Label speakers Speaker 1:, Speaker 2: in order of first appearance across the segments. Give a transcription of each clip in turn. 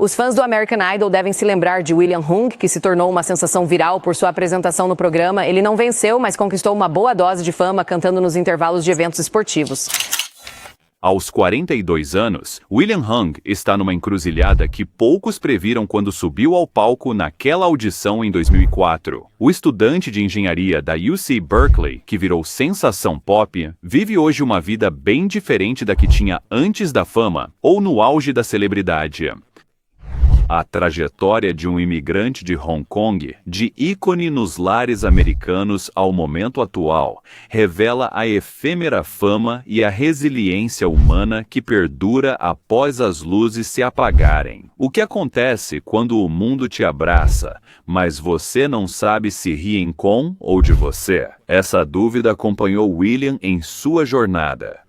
Speaker 1: Os fãs do American Idol devem se lembrar de William Hung, que se tornou uma sensação viral por sua apresentação no programa. Ele não venceu, mas conquistou uma boa dose de fama cantando nos intervalos de eventos esportivos.
Speaker 2: Aos 42 anos, William Hung está numa encruzilhada que poucos previram quando subiu ao palco naquela audição em 2004. O estudante de engenharia da UC Berkeley, que virou sensação pop, vive hoje uma vida bem diferente da que tinha antes da fama ou no auge da celebridade. A trajetória de um imigrante de Hong Kong, de ícone nos lares americanos ao momento atual, revela a efêmera fama e a resiliência humana que perdura após as luzes se apagarem. O que acontece quando o mundo te abraça, mas você não sabe se riem com ou de você? Essa dúvida acompanhou William em sua jornada.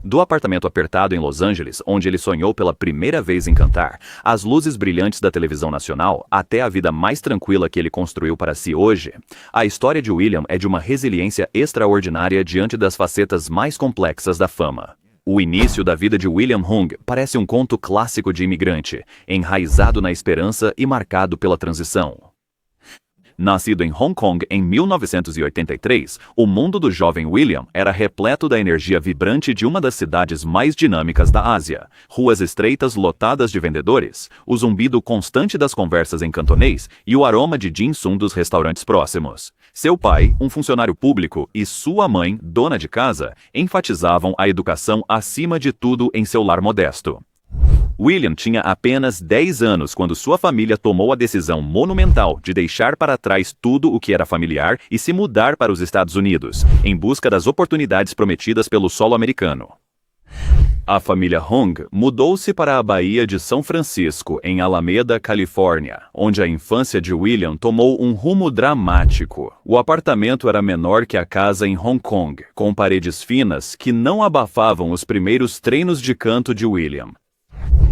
Speaker 2: Do apartamento apertado em Los Angeles, onde ele sonhou pela primeira vez em cantar, às luzes brilhantes da televisão nacional, até a vida mais tranquila que ele construiu para si hoje, a história de William é de uma resiliência extraordinária diante das facetas mais complexas da fama. O início da vida de William Hung parece um conto clássico de imigrante, enraizado na esperança e marcado pela transição. Nascido em Hong Kong em 1983, o mundo do jovem William era repleto da energia vibrante de uma das cidades mais dinâmicas da Ásia. Ruas estreitas lotadas de vendedores, o zumbido constante das conversas em cantonês e o aroma de dim-sum dos restaurantes próximos. Seu pai, um funcionário público, e sua mãe, dona de casa, enfatizavam a educação acima de tudo em seu lar modesto. William tinha apenas 10 anos quando sua família tomou a decisão monumental de deixar para trás tudo o que era familiar e se mudar para os Estados Unidos, em busca das oportunidades prometidas pelo solo americano. A família Hung mudou-se para a Baía de São Francisco, em Alameda, Califórnia, onde a infância de William tomou um rumo dramático. O apartamento era menor que a casa em Hong Kong, com paredes finas que não abafavam os primeiros treinos de canto de William.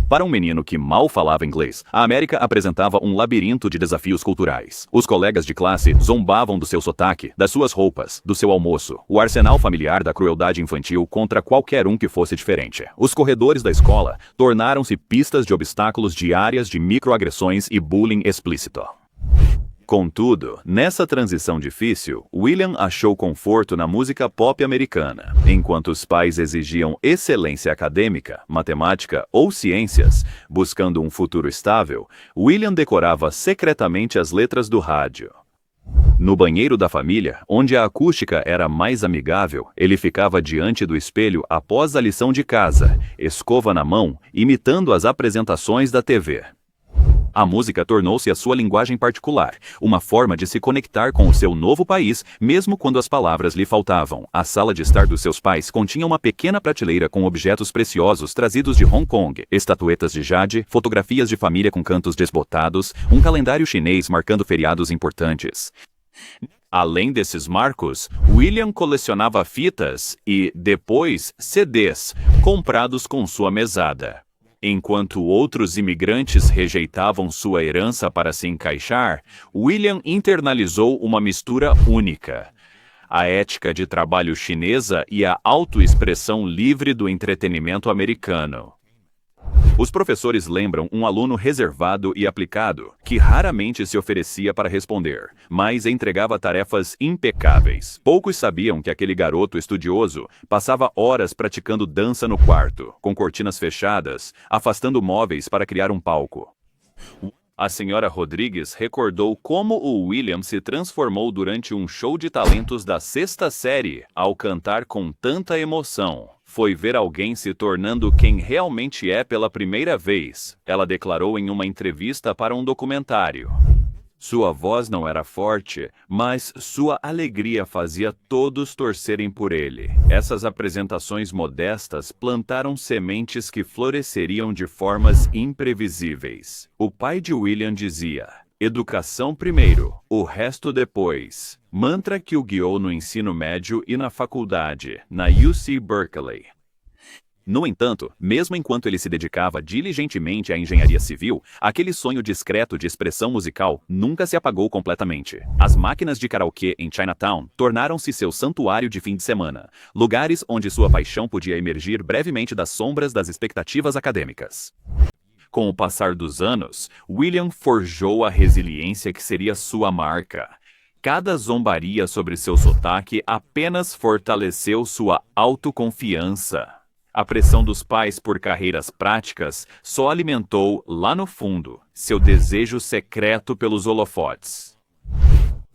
Speaker 2: Para um menino que mal falava inglês, a América apresentava um labirinto de desafios culturais. Os colegas de classe zombavam do seu sotaque, das suas roupas, do seu almoço, o arsenal familiar da crueldade infantil contra qualquer um que fosse diferente. Os corredores da escola tornaram-se pistas de obstáculos diárias de microagressões e bullying explícito. Contudo, nessa transição difícil, William achou conforto na música pop americana. Enquanto os pais exigiam excelência acadêmica, matemática ou ciências, buscando um futuro estável, William decorava secretamente as letras do rádio. No banheiro da família, onde a acústica era mais amigável, ele ficava diante do espelho após a lição de casa, escova na mão, imitando as apresentações da TV. A música tornou-se a sua linguagem particular, uma forma de se conectar com o seu novo país, mesmo quando as palavras lhe faltavam. A sala de estar dos seus pais continha uma pequena prateleira com objetos preciosos trazidos de Hong Kong, estatuetas de jade, fotografias de família com cantos desbotados, um calendário chinês marcando feriados importantes. Além desses marcos, William colecionava fitas e, depois, CDs, comprados com sua mesada. Enquanto outros imigrantes rejeitavam sua herança para se encaixar, William internalizou uma mistura única: a ética de trabalho chinesa e a autoexpressão livre do entretenimento americano. Os professores lembram um aluno reservado e aplicado, que raramente se oferecia para responder, mas entregava tarefas impecáveis. Poucos sabiam que aquele garoto estudioso passava horas praticando dança no quarto, com cortinas fechadas, afastando móveis para criar um palco. A senhora Rodrigues recordou como o William se transformou durante um show de talentos da sexta série ao cantar com tanta emoção. Foi ver alguém se tornando quem realmente é pela primeira vez, ela declarou em uma entrevista para um documentário. Sua voz não era forte, mas sua alegria fazia todos torcerem por ele. Essas apresentações modestas plantaram sementes que floresceriam de formas imprevisíveis. O pai de William dizia: educação primeiro, o resto depois. Mantra que o guiou no ensino médio e na faculdade, na UC Berkeley. No entanto, mesmo enquanto ele se dedicava diligentemente à engenharia civil, aquele sonho discreto de expressão musical nunca se apagou completamente. As máquinas de karaokê em Chinatown tornaram-se seu santuário de fim de semana, lugares onde sua paixão podia emergir brevemente das sombras das expectativas acadêmicas. Com o passar dos anos, William forjou a resiliência que seria sua marca. Cada zombaria sobre seu sotaque apenas fortaleceu sua autoconfiança. A pressão dos pais por carreiras práticas só alimentou, lá no fundo, seu desejo secreto pelos holofotes.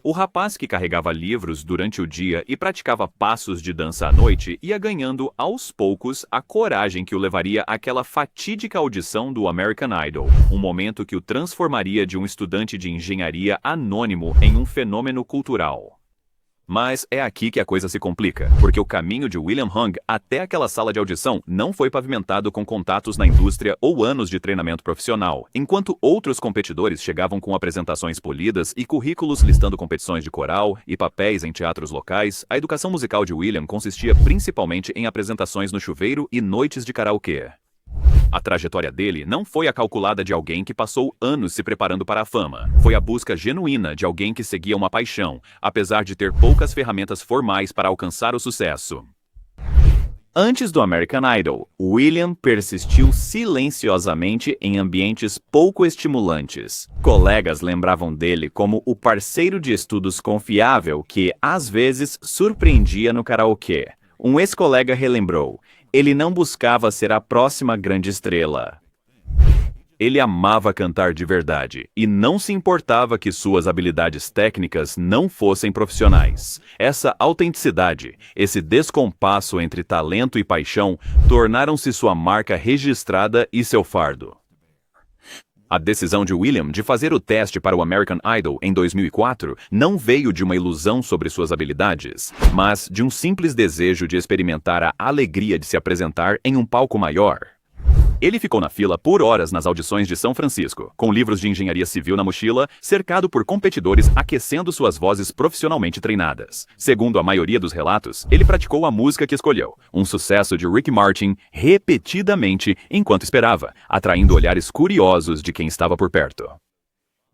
Speaker 2: O rapaz que carregava livros durante o dia e praticava passos de dança à noite ia ganhando, aos poucos, a coragem que o levaria àquela fatídica audição do American Idol, um momento que o transformaria de um estudante de engenharia anônimo em um fenômeno cultural. Mas é aqui que a coisa se complica, porque o caminho de William Hung até aquela sala de audição não foi pavimentado com contatos na indústria ou anos de treinamento profissional. Enquanto outros competidores chegavam com apresentações polidas e currículos listando competições de coral e papéis em teatros locais, a educação musical de William consistia principalmente em apresentações no chuveiro e noites de karaokê. A trajetória dele não foi a calculada de alguém que passou anos se preparando para a fama. Foi a busca genuína de alguém que seguia uma paixão, apesar de ter poucas ferramentas formais para alcançar o sucesso. Antes do American Idol, William persistiu silenciosamente em ambientes pouco estimulantes. Colegas lembravam dele como o parceiro de estudos confiável que, às vezes, surpreendia no karaokê. Um ex-colega relembrou: ele não buscava ser a próxima grande estrela. Ele amava cantar de verdade e não se importava que suas habilidades técnicas não fossem profissionais. Essa autenticidade, esse descompasso entre talento e paixão, tornaram-se sua marca registrada e seu fardo. A decisão de William de fazer o teste para o American Idol em 2004 não veio de uma ilusão sobre suas habilidades, mas de um simples desejo de experimentar a alegria de se apresentar em um palco maior. Ele ficou na fila por horas nas audições de São Francisco, com livros de engenharia civil na mochila, cercado por competidores aquecendo suas vozes profissionalmente treinadas. Segundo a maioria dos relatos, ele praticou a música que escolheu, um sucesso de Ricky Martin, repetidamente enquanto esperava, atraindo olhares curiosos de quem estava por perto.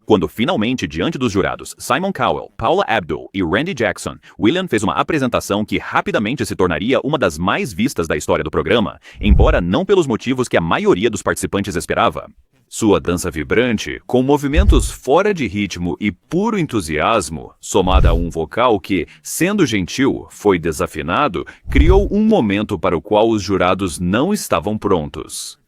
Speaker 2: Quando finalmente, diante dos jurados Simon Cowell, Paula Abdul e Randy Jackson, William fez uma apresentação que rapidamente se tornaria uma das mais vistas da história do programa, embora não pelos motivos que a maioria dos participantes esperava. Sua dança vibrante, com movimentos fora de ritmo e puro entusiasmo, somada a um vocal que, sendo gentil, foi desafinado, criou um momento para o qual os jurados não estavam prontos.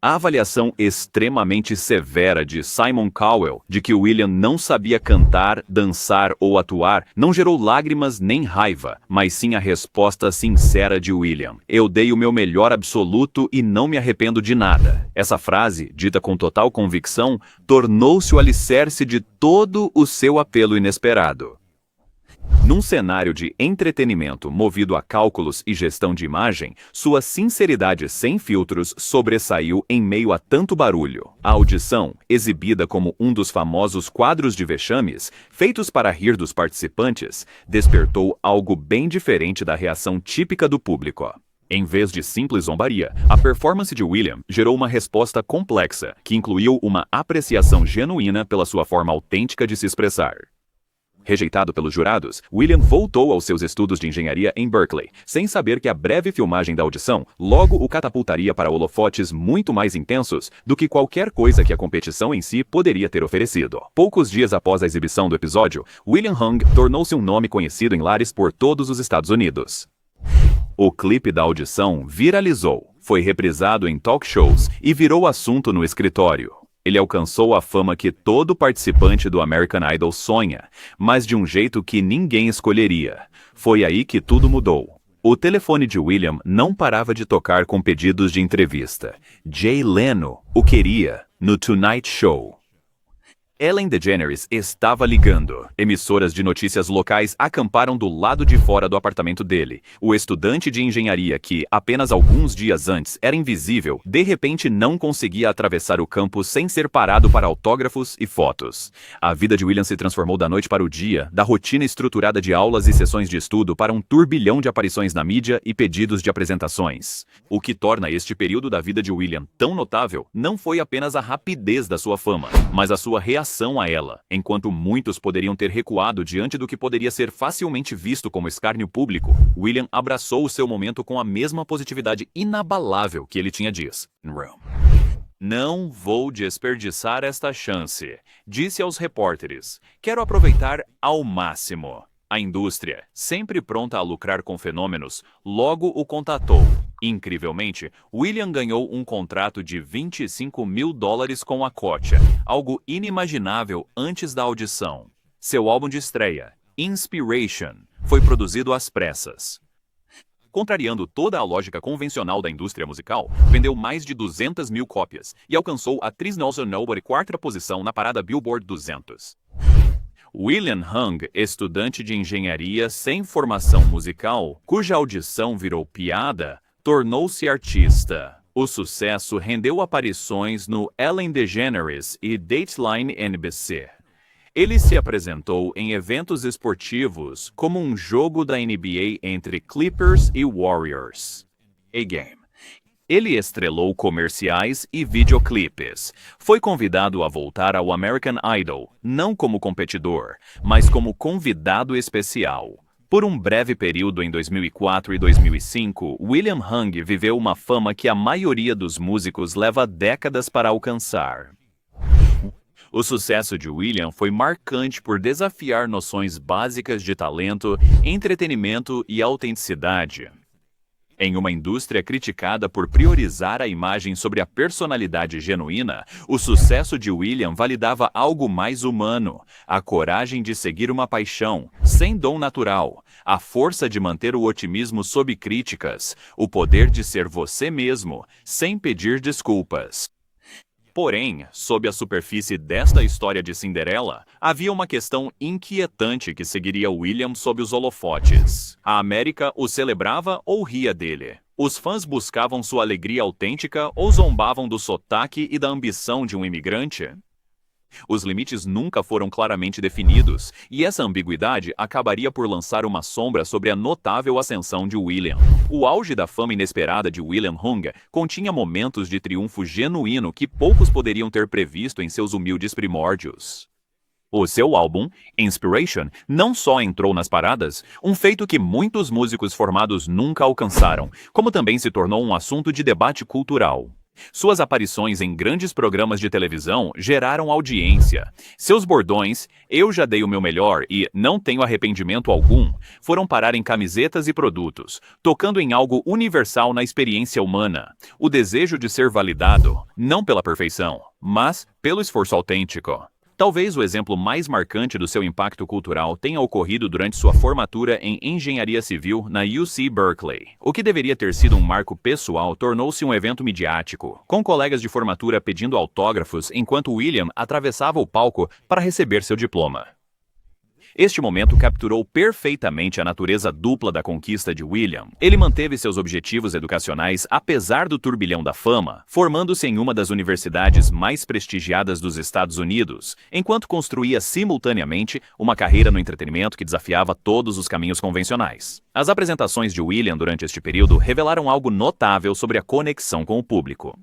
Speaker 2: A avaliação extremamente severa de Simon Cowell de que William não sabia cantar, dançar ou atuar não gerou lágrimas nem raiva, mas sim a resposta sincera de William: "Eu dei o meu melhor absoluto e não me arrependo de nada." Essa frase, dita com total convicção, tornou-se o alicerce de todo o seu apelo inesperado. Num cenário de entretenimento movido a cálculos e gestão de imagem, sua sinceridade sem filtros sobressaiu em meio a tanto barulho. A audição, exibida como um dos famosos quadros de vexames, feitos para rir dos participantes, despertou algo bem diferente da reação típica do público. Em vez de simples zombaria, a performance de William gerou uma resposta complexa, que incluiu uma apreciação genuína pela sua forma autêntica de se expressar. Rejeitado pelos jurados, William voltou aos seus estudos de engenharia em Berkeley, sem saber que a breve filmagem da audição logo o catapultaria para holofotes muito mais intensos do que qualquer coisa que a competição em si poderia ter oferecido. Poucos dias após a exibição do episódio, William Hung tornou-se um nome conhecido em lares por todos os Estados Unidos. O clipe da audição viralizou, foi reprisado em talk shows e virou assunto no escritório. Ele alcançou a fama que todo participante do American Idol sonha, mas de um jeito que ninguém escolheria. Foi aí que tudo mudou. O telefone de William não parava de tocar com pedidos de entrevista. Jay Leno o queria no Tonight Show. Ellen DeGeneres estava ligando. Emissoras de notícias locais acamparam do lado de fora do apartamento dele. O estudante de engenharia que, apenas alguns dias antes, era invisível, de repente não conseguia atravessar o campus sem ser parado para autógrafos e fotos. A vida de William se transformou da noite para o dia, da rotina estruturada de aulas e sessões de estudo para um turbilhão de aparições na mídia e pedidos de apresentações. O que torna este período da vida de William tão notável não foi apenas a rapidez da sua fama, mas a sua reação a ela, enquanto muitos poderiam ter recuado diante do que poderia ser facilmente visto como escárnio público. William abraçou o seu momento com a mesma positividade inabalável que ele tinha dias. Não vou desperdiçar esta chance, disse aos repórteres. Quero aproveitar ao máximo. A indústria, sempre pronta a lucrar com fenômenos, logo o contatou. Incrivelmente, William ganhou um contrato de $25 mil com a Kocha, algo inimaginável antes da audição. Seu álbum de estreia, Inspiration, foi produzido às pressas. Contrariando toda a lógica convencional da indústria musical, vendeu mais de 200 mil cópias e alcançou a There's No Nobody quarta posição na parada Billboard 200. William Hung, estudante de engenharia sem formação musical, cuja audição virou piada, tornou-se artista. O sucesso rendeu aparições no Ellen DeGeneres e Dateline NBC. Ele se apresentou em eventos esportivos como um jogo da NBA entre Clippers e Warriors. A-Game. Ele estrelou comerciais e videoclipes. Foi convidado a voltar ao American Idol, não como competidor, mas como convidado especial. Por um breve período em 2004 e 2005, William Hung viveu uma fama que a maioria dos músicos leva décadas para alcançar. O sucesso de William foi marcante por desafiar noções básicas de talento, entretenimento e autenticidade. Em uma indústria criticada por priorizar a imagem sobre a personalidade genuína, o sucesso de William validava algo mais humano: a coragem de seguir uma paixão, sem dom natural, a força de manter o otimismo sob críticas, o poder de ser você mesmo, sem pedir desculpas. Porém, sob a superfície desta história de Cinderela, havia uma questão inquietante que seguiria William sob os holofotes. A América o celebrava ou ria dele. Os fãs buscavam sua alegria autêntica ou zombavam do sotaque e da ambição de um imigrante? Os limites nunca foram claramente definidos, e essa ambiguidade acabaria por lançar uma sombra sobre a notável ascensão de William. O auge da fama inesperada de William Hung continha momentos de triunfo genuíno que poucos poderiam ter previsto em seus humildes primórdios. O seu álbum, Inspiration, não só entrou nas paradas, um feito que muitos músicos formados nunca alcançaram, como também se tornou um assunto de debate cultural. Suas aparições em grandes programas de televisão geraram audiência. Seus bordões, "Eu já dei o meu melhor" e "Não tenho arrependimento algum", foram parar em camisetas e produtos, tocando em algo universal na experiência humana: o desejo de ser validado, não pela perfeição, mas pelo esforço autêntico. Talvez o exemplo mais marcante do seu impacto cultural tenha ocorrido durante sua formatura em engenharia civil na UC Berkeley. O que deveria ter sido um marco pessoal tornou-se um evento midiático, com colegas de formatura pedindo autógrafos enquanto William atravessava o palco para receber seu diploma. Este momento capturou perfeitamente a natureza dupla da conquista de William. Ele manteve seus objetivos educacionais apesar do turbilhão da fama, formando-se em uma das universidades mais prestigiadas dos Estados Unidos, enquanto construía simultaneamente uma carreira no entretenimento que desafiava todos os caminhos convencionais. As apresentações de William durante este período revelaram algo notável sobre a conexão com o público.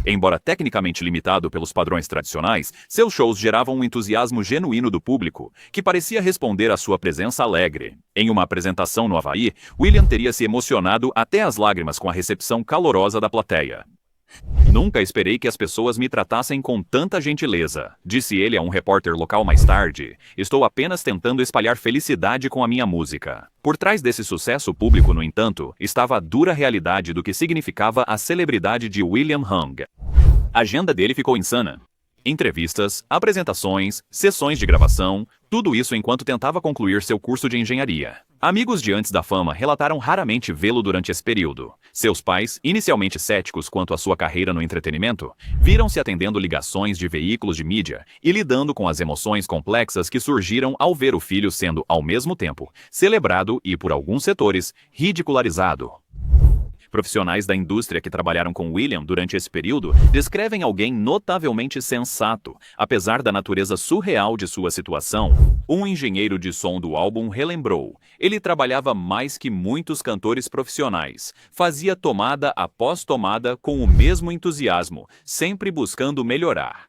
Speaker 2: Embora tecnicamente limitado pelos padrões tradicionais, seus shows geravam um entusiasmo genuíno do público, que parecia responder à sua presença alegre. Em uma apresentação no Havaí, William teria se emocionado até as lágrimas com a recepção calorosa da plateia. "Nunca esperei que as pessoas me tratassem com tanta gentileza", disse ele a um repórter local mais tarde. "Estou apenas tentando espalhar felicidade com a minha música." Por trás desse sucesso público, no entanto, estava a dura realidade do que significava a celebridade de William Hung. A agenda dele ficou insana. Entrevistas, apresentações, sessões de gravação, tudo isso enquanto tentava concluir seu curso de engenharia. Amigos de antes da fama relataram raramente vê-lo durante esse período. Seus pais, inicialmente céticos quanto à sua carreira no entretenimento, viram-se atendendo ligações de veículos de mídia e lidando com as emoções complexas que surgiram ao ver o filho sendo, ao mesmo tempo, celebrado e, por alguns setores, ridicularizado. Profissionais da indústria que trabalharam com William durante esse período descrevem alguém notavelmente sensato, apesar da natureza surreal de sua situação. Um engenheiro de som do álbum relembrou: "Ele trabalhava mais que muitos cantores profissionais. Fazia tomada após tomada com o mesmo entusiasmo, sempre buscando melhorar."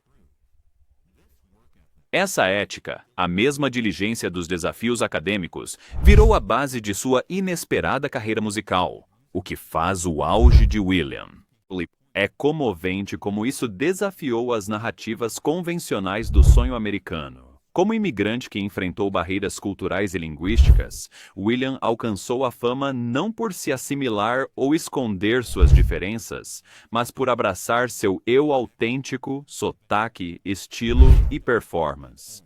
Speaker 2: Essa ética, a mesma diligência dos desafios acadêmicos, virou a base de sua inesperada carreira musical. O que faz o auge de William. É comovente como isso desafiou as narrativas convencionais do sonho americano. Como imigrante que enfrentou barreiras culturais e linguísticas, William alcançou a fama não por se assimilar ou esconder suas diferenças, mas por abraçar seu eu autêntico, sotaque, estilo e performance.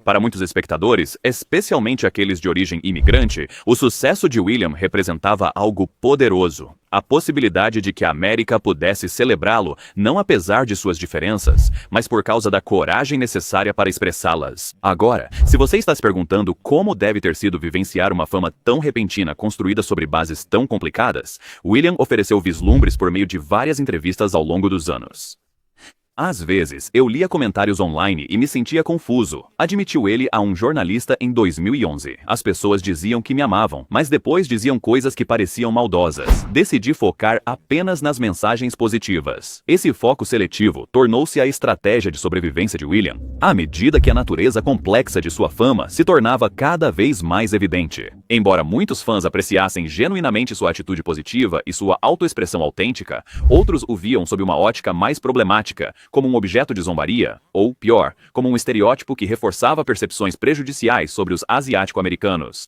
Speaker 2: Para muitos espectadores, especialmente aqueles de origem imigrante, o sucesso de William representava algo poderoso. A possibilidade de que a América pudesse celebrá-lo, não apesar de suas diferenças, mas por causa da coragem necessária para expressá-las. Agora, se você está se perguntando como deve ter sido vivenciar uma fama tão repentina construída sobre bases tão complicadas, William ofereceu vislumbres por meio de várias entrevistas ao longo dos anos. Às vezes, eu lia comentários online e me sentia confuso, admitiu ele a um jornalista em 2011. As pessoas diziam que me amavam, mas depois diziam coisas que pareciam maldosas. Decidi focar apenas nas mensagens positivas. Esse foco seletivo tornou-se a estratégia de sobrevivência de William, à medida que a natureza complexa de sua fama se tornava cada vez mais evidente. Embora muitos fãs apreciassem genuinamente sua atitude positiva e sua autoexpressão autêntica, outros o viam sob uma ótica mais problemática, como um objeto de zombaria, ou, pior, como um estereótipo que reforçava percepções prejudiciais sobre os asiático-americanos.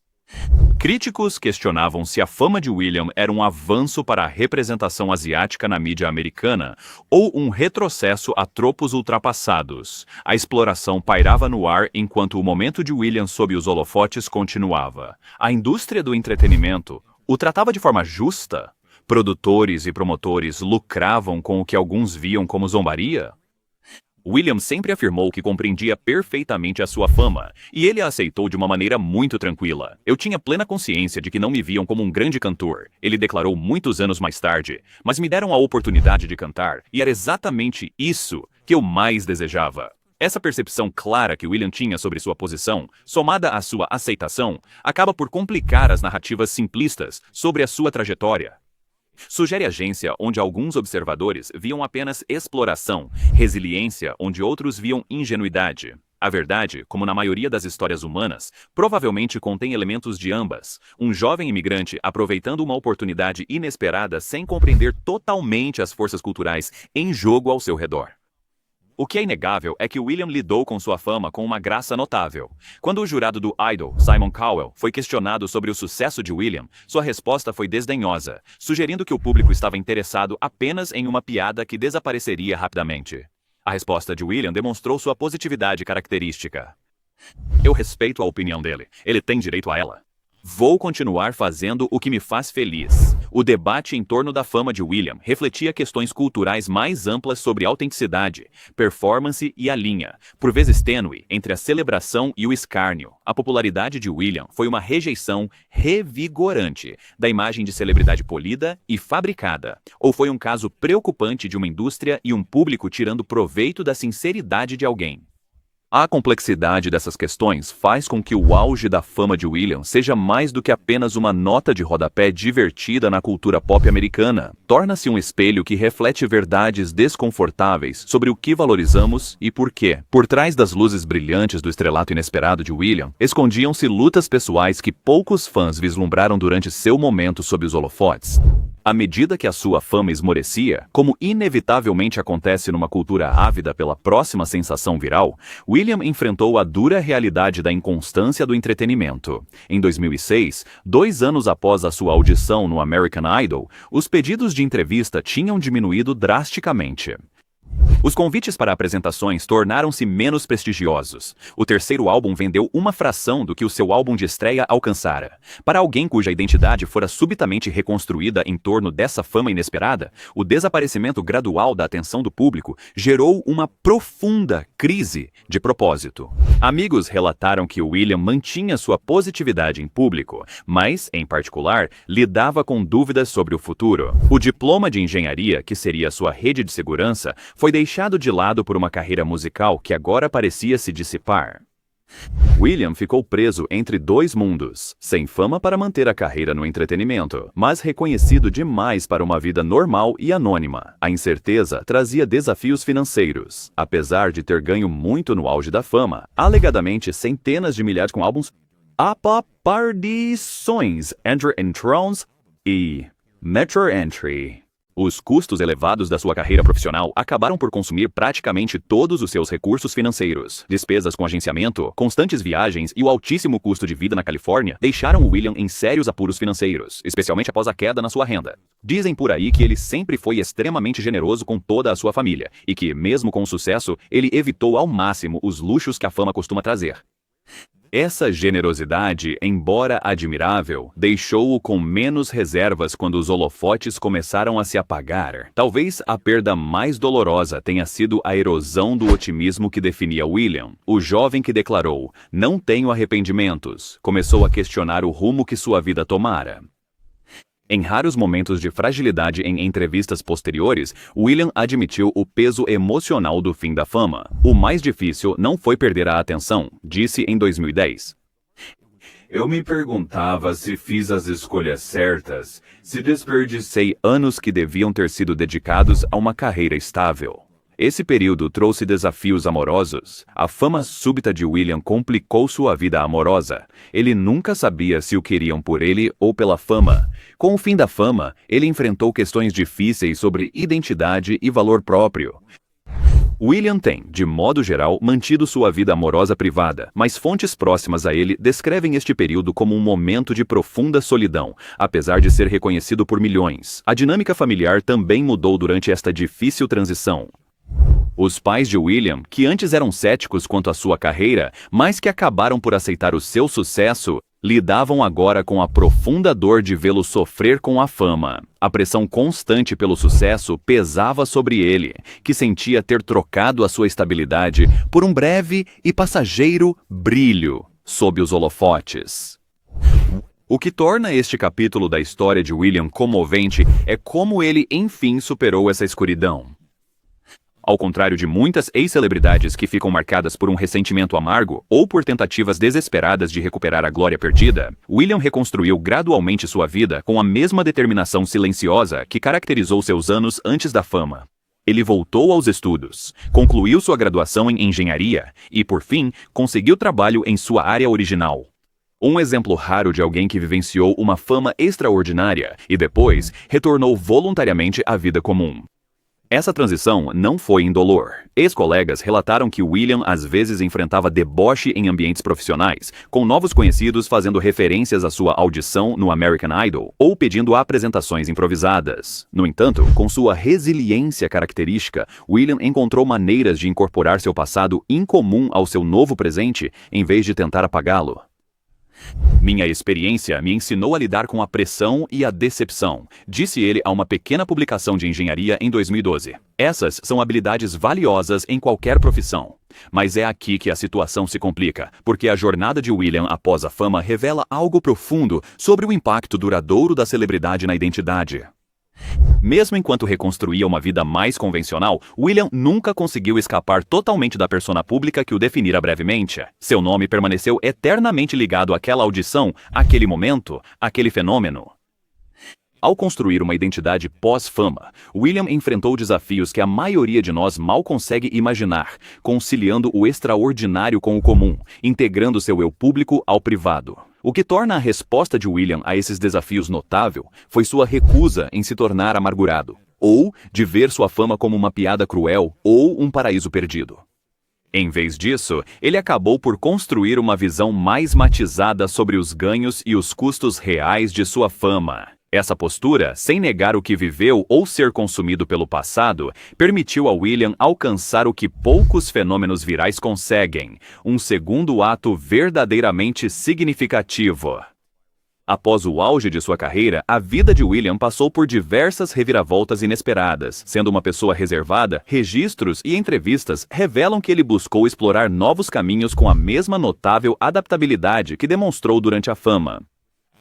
Speaker 2: Críticos questionavam se a fama de William era um avanço para a representação asiática na mídia americana ou um retrocesso a tropos ultrapassados. A exploração pairava no ar enquanto o momento de William sob os holofotes continuava. A indústria do entretenimento o tratava de forma justa? Produtores e promotores lucravam com o que alguns viam como zombaria? William sempre afirmou que compreendia perfeitamente a sua fama, e ele a aceitou de uma maneira muito tranquila. Eu tinha plena consciência de que não me viam como um grande cantor, ele declarou muitos anos mais tarde, mas me deram a oportunidade de cantar, e era exatamente isso que eu mais desejava. Essa percepção clara que William tinha sobre sua posição, somada à sua aceitação, acaba por complicar as narrativas simplistas sobre a sua trajetória. Sugere agência onde alguns observadores viam apenas exploração, resiliência onde outros viam ingenuidade. A verdade, como na maioria das histórias humanas, provavelmente contém elementos de ambas. Um jovem imigrante aproveitando uma oportunidade inesperada sem compreender totalmente as forças culturais em jogo ao seu redor. O que é inegável é que William lidou com sua fama com uma graça notável. Quando o jurado do Idol, Simon Cowell, foi questionado sobre o sucesso de William, sua resposta foi desdenhosa, sugerindo que o público estava interessado apenas em uma piada que desapareceria rapidamente. A resposta de William demonstrou sua positividade característica. Eu respeito a opinião dele, ele tem direito a ela. Vou continuar fazendo o que me faz feliz. O debate em torno da fama de William refletia questões culturais mais amplas sobre autenticidade, performance e a linha, por vezes tênue, entre a celebração e o escárnio. A popularidade de William foi uma rejeição revigorante da imagem de celebridade polida e fabricada, ou foi um caso preocupante de uma indústria e um público tirando proveito da sinceridade de alguém. A complexidade dessas questões faz com que o auge da fama de William seja mais do que apenas uma nota de rodapé divertida na cultura pop americana. Torna-se um espelho que reflete verdades desconfortáveis sobre o que valorizamos e por quê. Por trás das luzes brilhantes do estrelato inesperado de William, escondiam-se lutas pessoais que poucos fãs vislumbraram durante seu momento sob os holofotes. À medida que a sua fama esmorecia, como inevitavelmente acontece numa cultura ávida pela próxima sensação viral, William enfrentou a dura realidade da inconstância do entretenimento. Em 2006, 2 anos após a sua audição no American Idol, os pedidos de entrevista tinham diminuído drasticamente. Os convites para apresentações tornaram-se menos prestigiosos. O terceiro álbum vendeu uma fração do que o seu álbum de estreia alcançara. Para alguém cuja identidade fora subitamente reconstruída em torno dessa fama inesperada, o desaparecimento gradual da atenção do público gerou uma profunda crise de propósito. Amigos relataram que William mantinha sua positividade em público, mas, em particular, lidava com dúvidas sobre o futuro. O diploma de engenharia, que seria sua rede de segurança, foi deixado de lado por uma carreira musical que agora parecia se dissipar. William ficou preso entre 2 mundos, sem fama para manter a carreira no entretenimento, mas reconhecido demais para uma vida normal e anônima. A incerteza trazia desafios financeiros. Apesar de ter ganho muito no auge da fama, alegadamente centenas de milhares com álbuns aparições Enter in Thrones e Metro Entry. Os custos elevados da sua carreira profissional acabaram por consumir praticamente todos os seus recursos financeiros. Despesas com agenciamento, constantes viagens e o altíssimo custo de vida na Califórnia deixaram William em sérios apuros financeiros, especialmente após a queda na sua renda. Dizem por aí que ele sempre foi extremamente generoso com toda a sua família e que, mesmo com o sucesso, ele evitou ao máximo os luxos que a fama costuma trazer. Essa generosidade, embora admirável, deixou-o com menos reservas quando os holofotes começaram a se apagar. Talvez a perda mais dolorosa tenha sido a erosão do otimismo que definia William. O jovem que declarou, "Não tenho arrependimentos", começou a questionar o rumo que sua vida tomara. Em raros momentos de fragilidade em entrevistas posteriores, William admitiu o peso emocional do fim da fama. O mais difícil não foi perder a atenção, disse em 2010. "Eu me perguntava se fiz as escolhas certas, se desperdicei anos que deviam ter sido dedicados a uma carreira estável. Esse período trouxe desafios amorosos. A fama súbita de William complicou sua vida amorosa. Ele nunca sabia se o queriam por ele ou pela fama. Com o fim da fama, ele enfrentou questões difíceis sobre identidade e valor próprio. William tem, de modo geral, mantido sua vida amorosa privada, mas fontes próximas a ele descrevem este período como um momento de profunda solidão, apesar de ser reconhecido por milhões. A dinâmica familiar também mudou durante esta difícil transição. Os pais de William, que antes eram céticos quanto à sua carreira, mas que acabaram por aceitar o seu sucesso, lidavam agora com a profunda dor de vê-lo sofrer com a fama. A pressão constante pelo sucesso pesava sobre ele, que sentia ter trocado a sua estabilidade por um breve e passageiro brilho sob os holofotes. O que torna este capítulo da história de William comovente é como ele enfim superou essa escuridão. Ao contrário de muitas ex-celebridades que ficam marcadas por um ressentimento amargo ou por tentativas desesperadas de recuperar a glória perdida, William reconstruiu gradualmente sua vida com a mesma determinação silenciosa que caracterizou seus anos antes da fama. Ele voltou aos estudos, concluiu sua graduação em engenharia e, por fim, conseguiu trabalho em sua área original. Um exemplo raro de alguém que vivenciou uma fama extraordinária e depois retornou voluntariamente à vida comum. Essa transição não foi indolor. Ex-colegas relataram que William às vezes enfrentava deboche em ambientes profissionais, com novos conhecidos fazendo referências à sua audição no American Idol ou pedindo apresentações improvisadas. No entanto, com sua resiliência característica, William encontrou maneiras de incorporar seu passado incomum ao seu novo presente, em vez de tentar apagá-lo. "Minha experiência me ensinou a lidar com a pressão e a decepção", disse ele a uma pequena publicação de engenharia em 2012. Essas são habilidades valiosas em qualquer profissão. Mas é aqui que a situação se complica, porque a jornada de William após a fama revela algo profundo sobre o impacto duradouro da celebridade na identidade. Mesmo enquanto reconstruía uma vida mais convencional, William nunca conseguiu escapar totalmente da persona pública que o definira brevemente. Seu nome permaneceu eternamente ligado àquela audição, àquele momento, àquele fenômeno. Ao construir uma identidade pós-fama, William enfrentou desafios que a maioria de nós mal consegue imaginar, conciliando o extraordinário com o comum, integrando seu eu público ao privado. O que torna a resposta de William a esses desafios notável foi sua recusa em se tornar amargurado, ou de ver sua fama como uma piada cruel ou um paraíso perdido. Em vez disso, ele acabou por construir uma visão mais matizada sobre os ganhos e os custos reais de sua fama. Essa postura, sem negar o que viveu ou ser consumido pelo passado, permitiu a William alcançar o que poucos fenômenos virais conseguem, um segundo ato verdadeiramente significativo. Após o auge de sua carreira, a vida de William passou por diversas reviravoltas inesperadas. Sendo uma pessoa reservada, registros e entrevistas revelam que ele buscou explorar novos caminhos com a mesma notável adaptabilidade que demonstrou durante a fama.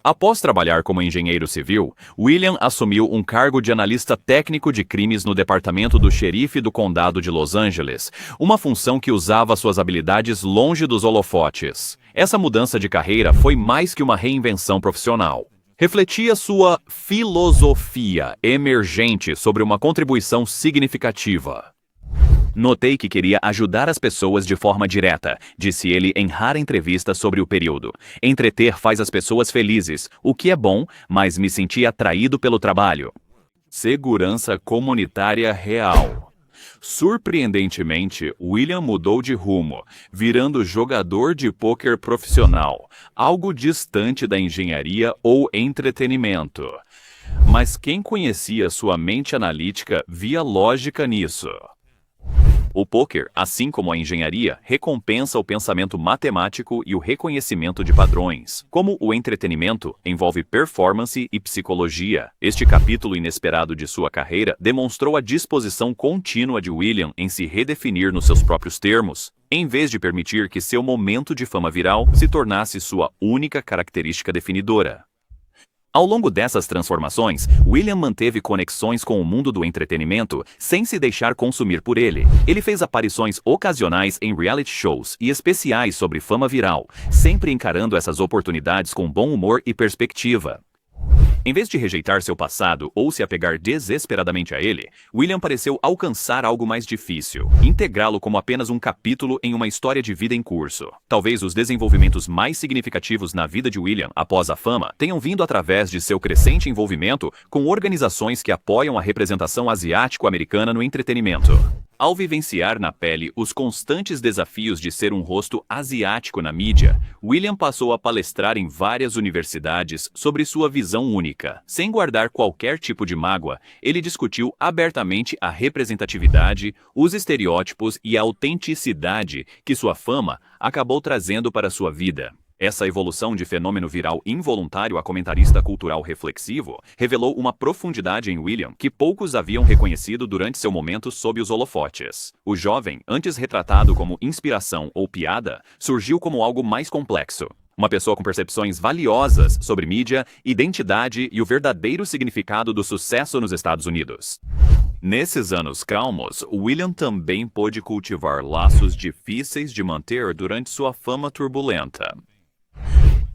Speaker 2: Após trabalhar como engenheiro civil, William assumiu um cargo de analista técnico de crimes no departamento do xerife do condado de Los Angeles, uma função que usava suas habilidades longe dos holofotes. Essa mudança de carreira foi mais que uma reinvenção profissional. Refletia sua filosofia emergente sobre uma contribuição significativa. "Notei que queria ajudar as pessoas de forma direta", disse ele em rara entrevista sobre o período. "Entreter faz as pessoas felizes, o que é bom, mas me senti atraído pelo trabalho." Segurança comunitária real. Surpreendentemente, William mudou de rumo, virando jogador de pôquer profissional, algo distante da engenharia ou entretenimento. Mas quem conhecia sua mente analítica via lógica nisso. O pôquer, assim como a engenharia, recompensa o pensamento matemático e o reconhecimento de padrões. Como o entretenimento envolve performance e psicologia, este capítulo inesperado de sua carreira demonstrou a disposição contínua de William em se redefinir nos seus próprios termos, em vez de permitir que seu momento de fama viral se tornasse sua única característica definidora. Ao longo dessas transformações, William manteve conexões com o mundo do entretenimento sem se deixar consumir por ele. Ele fez aparições ocasionais em reality shows e especiais sobre fama viral, sempre encarando essas oportunidades com bom humor e perspectiva. Em vez de rejeitar seu passado ou se apegar desesperadamente a ele, William pareceu alcançar algo mais difícil, integrá-lo como apenas um capítulo em uma história de vida em curso. Talvez os desenvolvimentos mais significativos na vida de William após a fama tenham vindo através de seu crescente envolvimento com organizações que apoiam a representação asiático-americana no entretenimento. Ao vivenciar na pele os constantes desafios de ser um rosto asiático na mídia, William passou a palestrar em várias universidades sobre sua visão única. Sem guardar qualquer tipo de mágoa, ele discutiu abertamente a representatividade, os estereótipos e a autenticidade que sua fama acabou trazendo para sua vida. Essa evolução de fenômeno viral involuntário a comentarista cultural reflexivo revelou uma profundidade em William que poucos haviam reconhecido durante seu momento sob os holofotes. O jovem, antes retratado como inspiração ou piada, surgiu como algo mais complexo. Uma pessoa com percepções valiosas sobre mídia, identidade e o verdadeiro significado do sucesso nos Estados Unidos. Nesses anos calmos, William também pôde cultivar laços difíceis de manter durante sua fama turbulenta.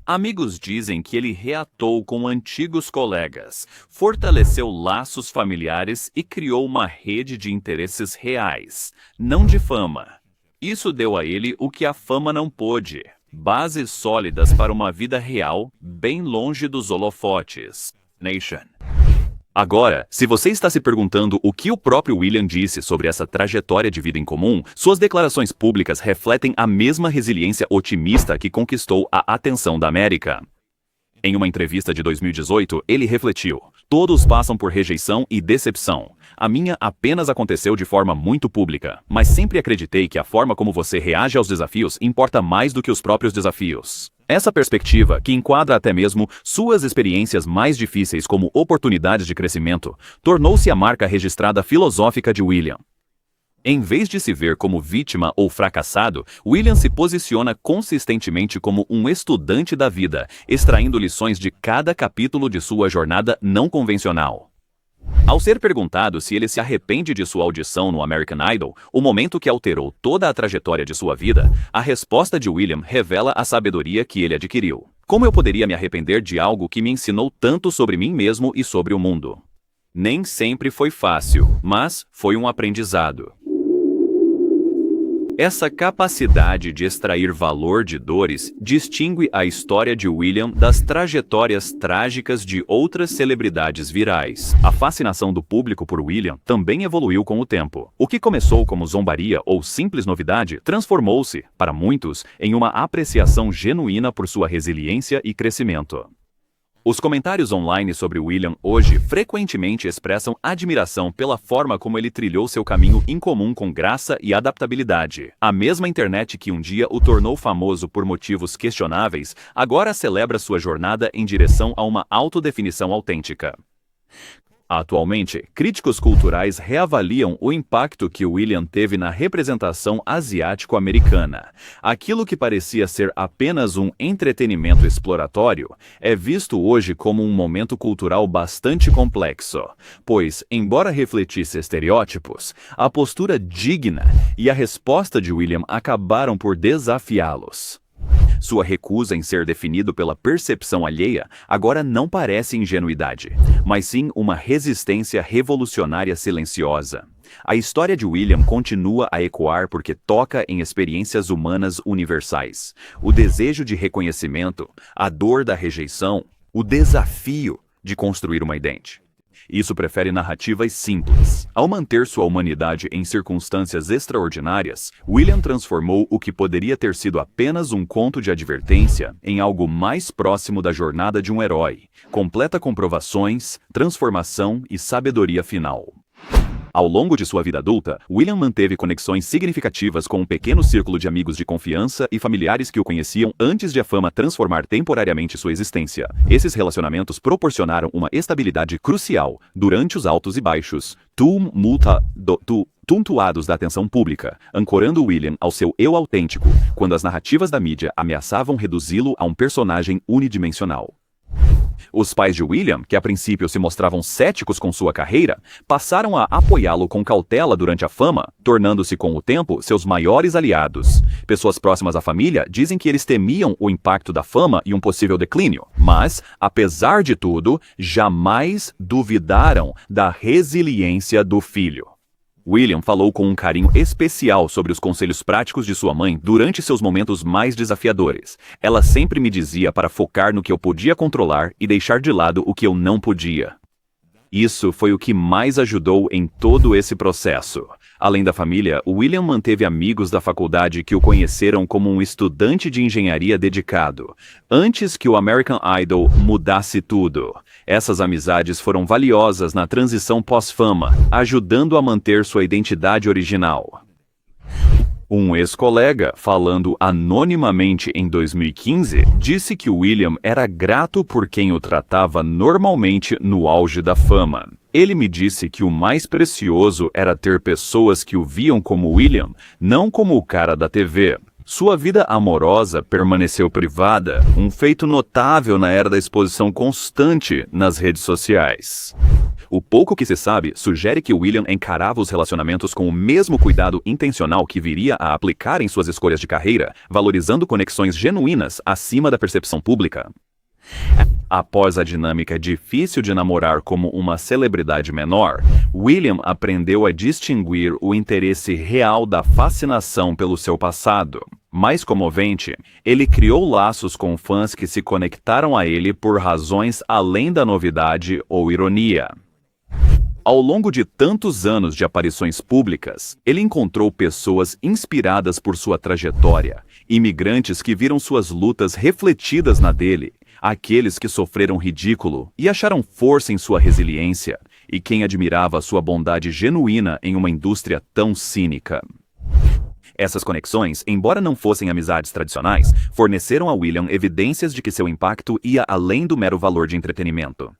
Speaker 2: Amigos dizem que ele reatou com antigos colegas, fortaleceu laços familiares e criou uma rede de interesses reais, não de fama. Isso deu a ele o que a fama não pôde: bases sólidas para uma vida real, bem longe dos holofotes. Nation. Agora, se você está se perguntando o que o próprio William disse sobre essa trajetória de vida em comum, suas declarações públicas refletem a mesma resiliência otimista que conquistou a atenção da América. Em uma entrevista de 2018, ele refletiu: "Todos passam por rejeição e decepção. A minha apenas aconteceu de forma muito pública, mas sempre acreditei que a forma como você reage aos desafios importa mais do que os próprios desafios." Essa perspectiva, que enquadra até mesmo suas experiências mais difíceis como oportunidades de crescimento, tornou-se a marca registrada filosófica de William. Em vez de se ver como vítima ou fracassado, William se posiciona consistentemente como um estudante da vida, extraindo lições de cada capítulo de sua jornada não convencional. Ao ser perguntado se ele se arrepende de sua audição no American Idol, o momento que alterou toda a trajetória de sua vida, a resposta de William revela a sabedoria que ele adquiriu. Como eu poderia me arrepender de algo que me ensinou tanto sobre mim mesmo e sobre o mundo? Nem sempre foi fácil, mas foi um aprendizado. Essa capacidade de extrair valor de dores distingue a história de William das trajetórias trágicas de outras celebridades virais. A fascinação do público por William também evoluiu com o tempo. O que começou como zombaria ou simples novidade transformou-se, para muitos, em uma apreciação genuína por sua resiliência e crescimento. Os comentários online sobre William hoje frequentemente expressam admiração pela forma como ele trilhou seu caminho incomum com graça e adaptabilidade. A mesma internet que um dia o tornou famoso por motivos questionáveis, agora celebra sua jornada em direção a uma autodefinição autêntica. Atualmente, críticos culturais reavaliam o impacto que William teve na representação asiático-americana. Aquilo que parecia ser apenas um entretenimento exploratório é visto hoje como um momento cultural bastante complexo, pois, embora refletisse estereótipos, a postura digna e a resposta de William acabaram por desafiá-los. Sua recusa em ser definido pela percepção alheia agora não parece ingenuidade, mas sim uma resistência revolucionária silenciosa. A história de William continua a ecoar porque toca em experiências humanas universais. O desejo de reconhecimento, a dor da rejeição, o desafio de construir uma identidade. Isso prefere narrativas simples. Ao manter sua humanidade em circunstâncias extraordinárias, William transformou o que poderia ter sido apenas um conto de advertência em algo mais próximo da jornada de um herói, completa com provações, transformação e sabedoria final. Ao longo de sua vida adulta, William manteve conexões significativas com um pequeno círculo de amigos de confiança e familiares que o conheciam antes de a fama transformar temporariamente sua existência. Esses relacionamentos proporcionaram uma estabilidade crucial durante os altos e baixos, tumultuados da atenção pública, ancorando William ao seu eu autêntico, quando as narrativas da mídia ameaçavam reduzi-lo a um personagem unidimensional. Os pais de William, que a princípio se mostravam céticos com sua carreira, passaram a apoiá-lo com cautela durante a fama, tornando-se com o tempo seus maiores aliados. Pessoas próximas à família dizem que eles temiam o impacto da fama e um possível declínio, mas, apesar de tudo, jamais duvidaram da resiliência do filho. William falou com um carinho especial sobre os conselhos práticos de sua mãe durante seus momentos mais desafiadores. Ela sempre me dizia para focar no que eu podia controlar e deixar de lado o que eu não podia. Isso foi o que mais ajudou em todo esse processo. Além da família, William manteve amigos da faculdade que o conheceram como um estudante de engenharia dedicado, antes que o American Idol mudasse tudo. Essas amizades foram valiosas na transição pós-fama, ajudando a manter sua identidade original. Um ex-colega, falando anonimamente em 2015, disse que William era grato por quem o tratava normalmente no auge da fama. Ele me disse que o mais precioso era ter pessoas que o viam como William, não como o cara da TV. Sua vida amorosa permaneceu privada, um feito notável na era da exposição constante nas redes sociais. O pouco que se sabe sugere que William encarava os relacionamentos com o mesmo cuidado intencional que viria a aplicar em suas escolhas de carreira, valorizando conexões genuínas acima da percepção pública. Após a dinâmica difícil de namorar como uma celebridade menor, William aprendeu a distinguir o interesse real da fascinação pelo seu passado. Mais comovente, ele criou laços com fãs que se conectaram a ele por razões além da novidade ou ironia. Ao longo de tantos anos de aparições públicas, ele encontrou pessoas inspiradas por sua trajetória, imigrantes que viram suas lutas refletidas na dele, aqueles que sofreram ridículo e acharam força em sua resiliência, e quem admirava sua bondade genuína em uma indústria tão cínica. Essas conexões, embora não fossem amizades tradicionais, forneceram a William evidências de que seu impacto ia além do mero valor de entretenimento.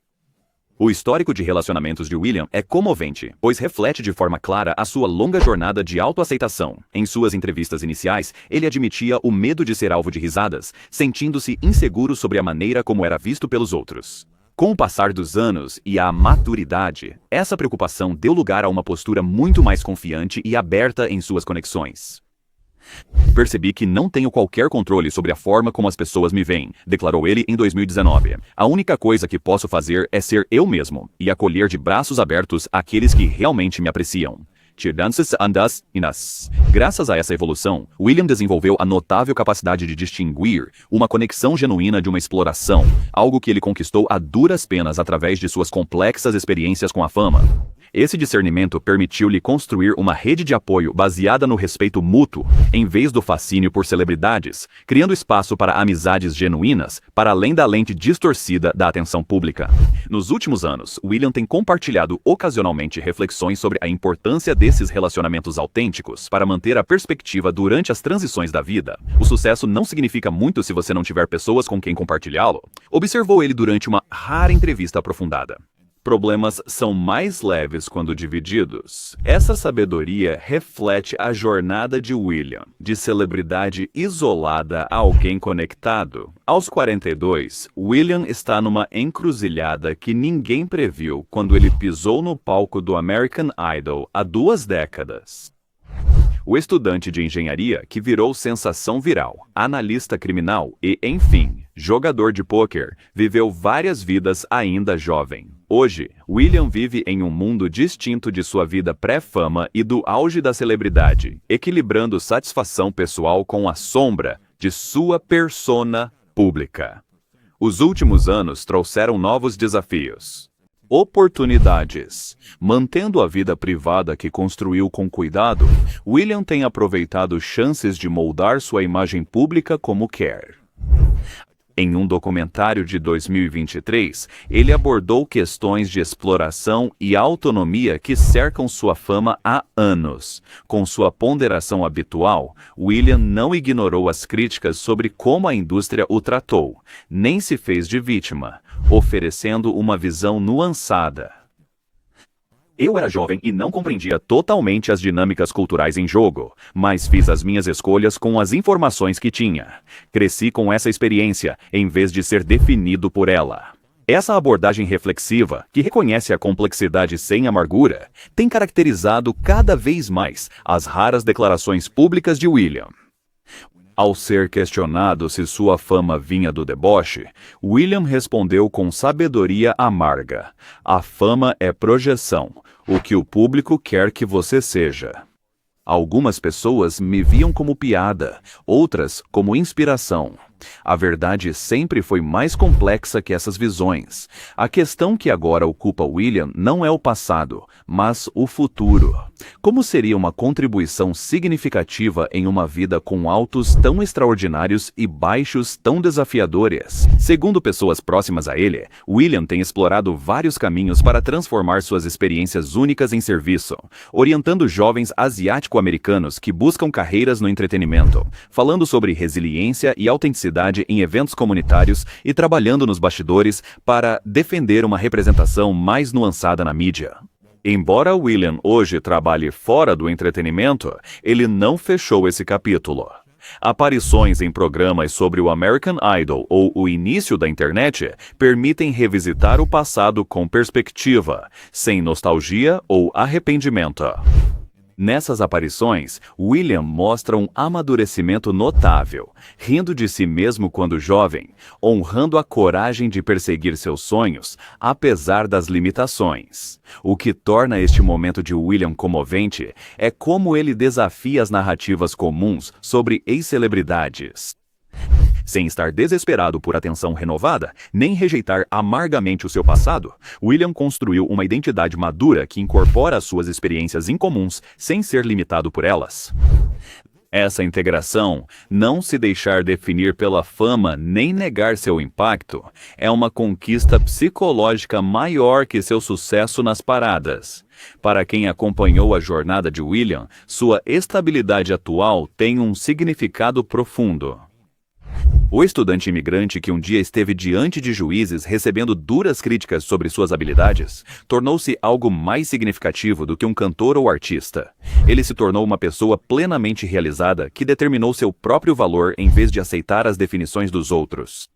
Speaker 2: O histórico de relacionamentos de William é comovente, pois reflete de forma clara a sua longa jornada de autoaceitação. Em suas entrevistas iniciais, ele admitia o medo de ser alvo de risadas, sentindo-se inseguro sobre a maneira como era visto pelos outros. Com o passar dos anos e a maturidade, essa preocupação deu lugar a uma postura muito mais confiante e aberta em suas conexões. Percebi que não tenho qualquer controle sobre a forma como as pessoas me veem, declarou ele em 2019. A única coisa que posso fazer é ser eu mesmo e acolher de braços abertos aqueles que realmente me apreciam. Graças a essa evolução, William desenvolveu a notável capacidade de distinguir uma conexão genuína de uma exploração, algo que ele conquistou a duras penas através de suas complexas experiências com a fama. Esse discernimento permitiu-lhe construir uma rede de apoio baseada no respeito mútuo, em vez do fascínio por celebridades, criando espaço para amizades genuínas, para além da lente distorcida da atenção pública. Nos últimos anos, William tem compartilhado ocasionalmente reflexões sobre a importância desses relacionamentos autênticos para manter a perspectiva durante as transições da vida. O sucesso não significa muito se você não tiver pessoas com quem compartilhá-lo, observou ele durante uma rara entrevista aprofundada. Problemas são mais leves quando divididos. Essa sabedoria reflete a jornada de William, de celebridade isolada a alguém conectado. Aos 42, William está numa encruzilhada que ninguém previu quando ele pisou no palco do American Idol há 2 décadas. O estudante de engenharia que virou sensação viral, analista criminal e, enfim, jogador de pôquer, viveu várias vidas ainda jovem. Hoje, William vive em um mundo distinto de sua vida pré-fama e do auge da celebridade, equilibrando satisfação pessoal com a sombra de sua persona pública. Os últimos anos trouxeram novos desafios. Oportunidades. Mantendo a vida privada que construiu com cuidado, William tem aproveitado chances de moldar sua imagem pública como quer. Em um documentário de 2023, ele abordou questões de exploração e autonomia que cercam sua fama há anos. Com sua ponderação habitual, William não ignorou as críticas sobre como a indústria o tratou, nem se fez de vítima, oferecendo uma visão nuançada. Eu era jovem e não compreendia totalmente as dinâmicas culturais em jogo, mas fiz as minhas escolhas com as informações que tinha. Cresci com essa experiência, em vez de ser definido por ela. Essa abordagem reflexiva, que reconhece a complexidade sem amargura, tem caracterizado cada vez mais as raras declarações públicas de William. Ao ser questionado se sua fama vinha do deboche, William respondeu com sabedoria amarga: "A fama é projeção, o que o público quer que você seja." Algumas pessoas me viam como piada, outras como inspiração. A verdade sempre foi mais complexa que essas visões. A questão que agora ocupa William não é o passado, mas o futuro. Como seria uma contribuição significativa em uma vida com altos tão extraordinários e baixos tão desafiadores? Segundo pessoas próximas a ele, William tem explorado vários caminhos para transformar suas experiências únicas em serviço, orientando jovens asiático-americanos que buscam carreiras no entretenimento, falando sobre resiliência e autenticidade em eventos comunitários e trabalhando nos bastidores para defender uma representação mais nuançada na mídia. Embora William hoje trabalhe fora do entretenimento, ele não fechou esse capítulo. Aparições em programas sobre o American Idol ou o início da internet permitem revisitar o passado com perspectiva, sem nostalgia ou arrependimento. Nessas aparições, William mostra um amadurecimento notável, rindo de si mesmo quando jovem, honrando a coragem de perseguir seus sonhos, apesar das limitações. O que torna este momento de William comovente é como ele desafia as narrativas comuns sobre ex-celebridades. Sem estar desesperado por atenção renovada, nem rejeitar amargamente o seu passado, William construiu uma identidade madura que incorpora as suas experiências incomuns sem ser limitado por elas. Essa integração, não se deixar definir pela fama nem negar seu impacto, é uma conquista psicológica maior que seu sucesso nas paradas. Para quem acompanhou a jornada de William, sua estabilidade atual tem um significado profundo. O estudante imigrante que um dia esteve diante de juízes recebendo duras críticas sobre suas habilidades, tornou-se algo mais significativo do que um cantor ou artista. Ele se tornou uma pessoa plenamente realizada que determinou seu próprio valor em vez de aceitar as definições dos outros.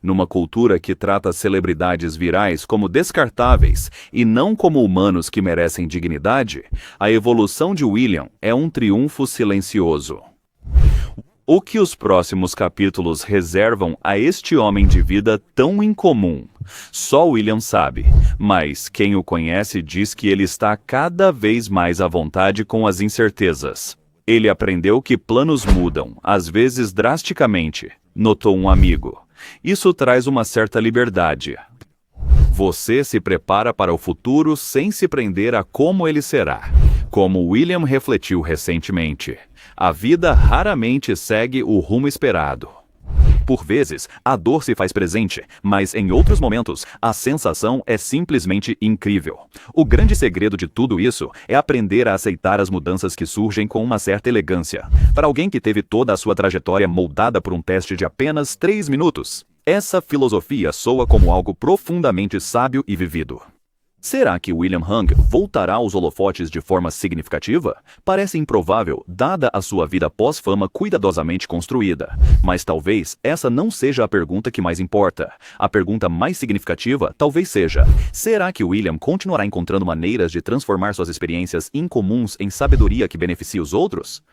Speaker 2: Numa cultura que trata celebridades virais como descartáveis e não como humanos que merecem dignidade, a evolução de William é um triunfo silencioso. O que os próximos capítulos reservam a este homem de vida tão incomum? Só William sabe, mas quem o conhece diz que ele está cada vez mais à vontade com as incertezas. Ele aprendeu que planos mudam, às vezes drasticamente, notou um amigo. Isso traz uma certa liberdade. Você se prepara para o futuro sem se prender a como ele será. Como William refletiu recentemente, a vida raramente segue o rumo esperado. Por vezes, a dor se faz presente, mas em outros momentos, a sensação é simplesmente incrível. O grande segredo de tudo isso é aprender a aceitar as mudanças que surgem com uma certa elegância. Para alguém que teve toda a sua trajetória moldada por um teste de apenas 3 minutos, essa filosofia soa como algo profundamente sábio e vivido. Será que William Hung voltará aos holofotes de forma significativa? Parece improvável, dada a sua vida pós-fama cuidadosamente construída. Mas talvez essa não seja a pergunta que mais importa. A pergunta mais significativa talvez seja: será que William continuará encontrando maneiras de transformar suas experiências incomuns em sabedoria que beneficie os outros?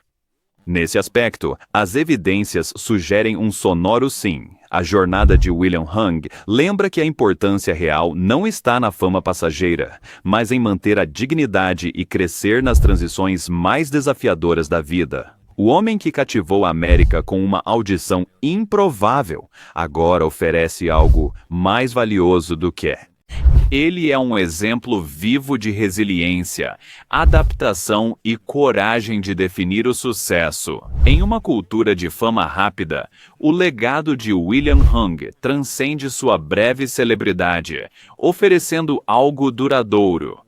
Speaker 2: Nesse aspecto, as evidências sugerem um sonoro sim. A jornada de William Hung lembra que a importância real não está na fama passageira, mas em manter a dignidade e crescer nas transições mais desafiadoras da vida. O homem que cativou a América com uma audição improvável, agora oferece algo mais valioso do que Ele é um exemplo vivo de resiliência, adaptação e coragem de definir o sucesso. Em uma cultura de fama rápida, o legado de William Hung transcende sua breve celebridade, oferecendo algo duradouro.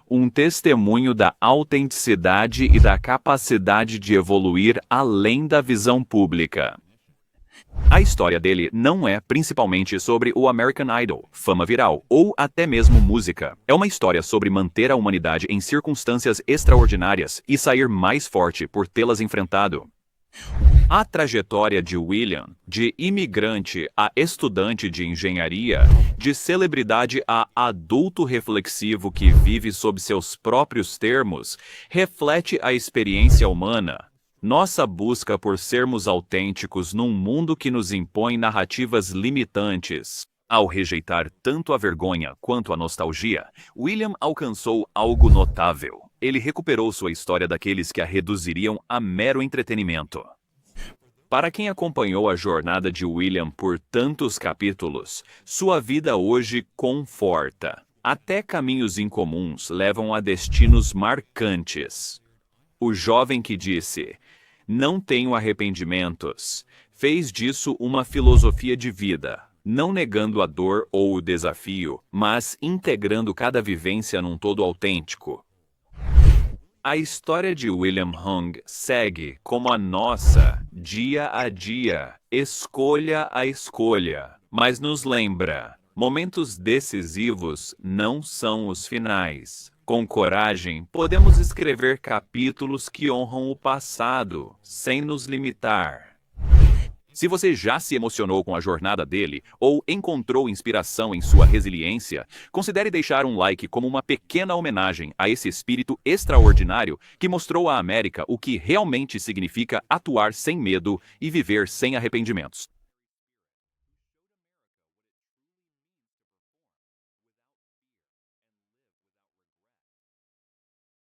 Speaker 2: Um testemunho da autenticidade e da capacidade de evoluir além da visão pública. A história dele não é principalmente sobre o American Idol, fama viral, ou até mesmo música. É uma história sobre manter a humanidade em circunstâncias extraordinárias e sair mais forte por tê-las enfrentado. A trajetória de William, de imigrante a estudante de engenharia, de celebridade a adulto reflexivo que vive sob seus próprios termos, reflete a experiência humana. Nossa busca por sermos autênticos num mundo que nos impõe narrativas limitantes. Ao rejeitar tanto a vergonha quanto a nostalgia, William alcançou algo notável. Ele recuperou sua história daqueles que a reduziriam a mero entretenimento. Para quem acompanhou a jornada de William por tantos capítulos, sua vida hoje conforta. Até caminhos incomuns levam a destinos marcantes. O jovem que disse: "Não tenho arrependimentos", fez disso uma filosofia de vida, não negando a dor ou o desafio, mas integrando cada vivência num todo autêntico. A história de William Hung segue como a nossa, dia a dia, escolha a escolha, mas nos lembra: momentos decisivos não são os finais. Com coragem, podemos escrever capítulos que honram o passado, sem nos limitar. Se você já se emocionou com a jornada dele ou encontrou inspiração em sua resiliência, considere deixar um like como uma pequena homenagem a esse espírito extraordinário que mostrou à América o que realmente significa atuar sem medo e viver sem arrependimentos.